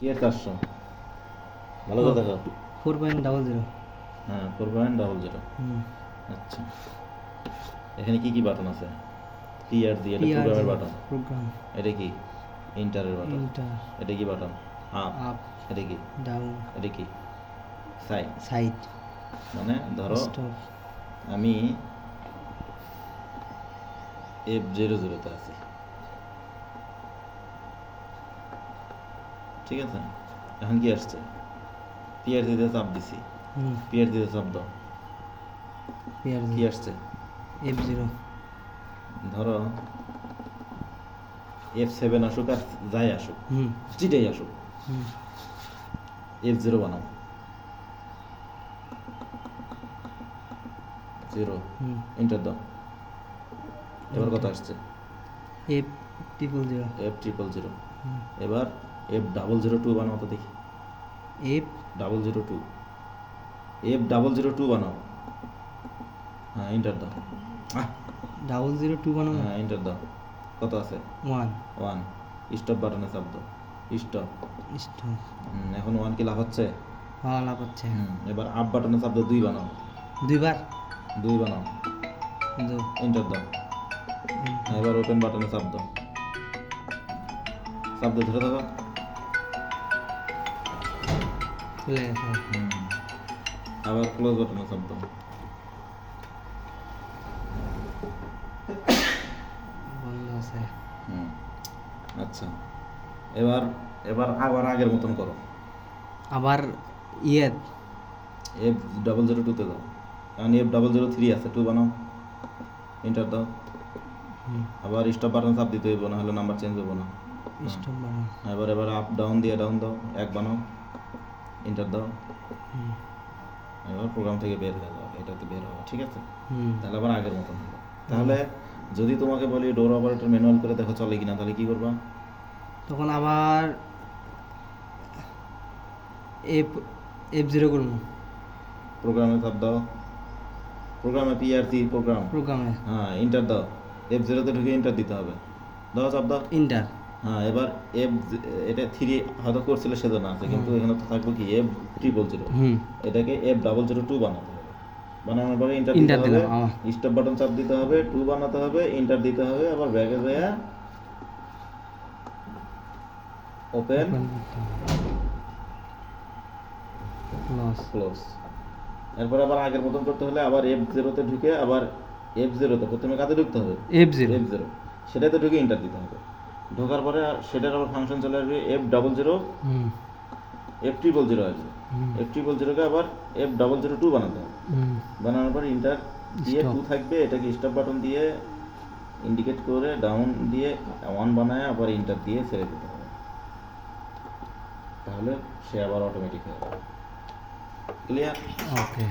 এর 400 ভালো করে দেখো 4.00 হ্যাঁ 4.00 আচ্ছা এখানে কি কি বাটন আছে টিআর দিয়ে এটা প্রোগ্রামের বাটন প্রোগ্রাম এটা কি ইন্টারের বাটন ইন্টার এটা কি বাটন আপ আপ এটা কি ডাউন এটা কি সাইড সাইড মানে ধরো স্টপ আমি F00 তে আছি ঠিক আছে এখন কি আসছে পিআর দিতে চাপ দিছি পিআর দিতে চাপ দাও কি আসছে F0 ধরো F7 আসুক আর যাই আসুক যেটাই আসুক F0 বানাও 0 এন্টার দাও এবার কত আসছে F000 F000 এবার F002 বানাও তো দেখি F002 F002 বানাও হ্যাঁ এন্টার দাও 002 বানাবো হ্যাঁ এন্টার দাও কত আছে 1 স্টপ বাটনে চাপ দাও স্টপ স্টপ এখন 1 কি লাভ হচ্ছে হ্যাঁ লাভ হচ্ছে এবার আপ বাটনে চাপ দাও 2 বানাও দুইবার 2 বানাও এন্টার দাও এবার ওপেন বাটনে চাপ দাও চাপ দিয়ে ধরে থাকো খুলে গেছে আবার ক্লোজ বাটনে চাপ দাও বন্ধ আছে আচ্ছা এবার এবার আবার আগের মতন করো আবার ইয়ে F002 তে দাও কারণ F003 আছে 2 বানাও এন্টার দাও আবার স্টপ বাটন চাপ দিতে হইব না হলে নাম্বার চেঞ্জ হবে না স্টপ বানাও এবার আপ ডাউন দিয়ে ডাউন দাও 1 বানাও এন্টার দাও এবার প্রোগ্রাম থেকে বের হয়ে যাও এটাতে বের হবে ঠিক আছে তাহলে আবার আগের মতন হবে তাহলে যদি তোমাকে বলি ডোর অপারেটর ম্যানুয়াল করে দেখো চলে কিনা তাহলে কি করবা তখন আবার F0 করব প্রোগ্রামে চাপ দাও প্রোগ্রামে পিআরসি প্রোগ্রামে হ্যাঁ এন্টার দাও F0 তে ঢুকে এন্টার দিতে হবে দাও চাপ দাও ইন্টার হ্যাঁ এবার এটা 3 হয়তো করছিল সেজন্য আছে কিন্তু এখানে তো থাকবে কি F000 এটাকে F002 বানাতে হবে বানানোর পরে এন্টার দিতে হবে স্টপ বাটন চাপ দিতে হবে 2 বানাতে হবে এন্টার দিতে হবে আবার ব্যাকে যায় ওপেন ক্লোজ এরপর আবার আগের মতন করতে হলে আবার F0 তে ঢুকে আবার F0 তে প্রথমে কাতে ঢুকতে হবে F0 সেটাতে ঢুকে এন্টার দিতে হবে ঢোকার পরে সেটার আবার ফাংশন চলে আসবে F00 F000 আসবে F000 কে আবার F002 বানাতে হবে বানানোর পর এন্টার দিয়ে 2 থাকবে এটাকে স্টপ বাটন দিয়ে ইন্ডিকেট করে ডাউন দিয়ে 1 বানায় আবার এন্টার দিয়ে ছেড়ে দিতে হবে তাহলে সে আবার অটোমেটিক হয়ে যাবে ক্লিয়ার ওকে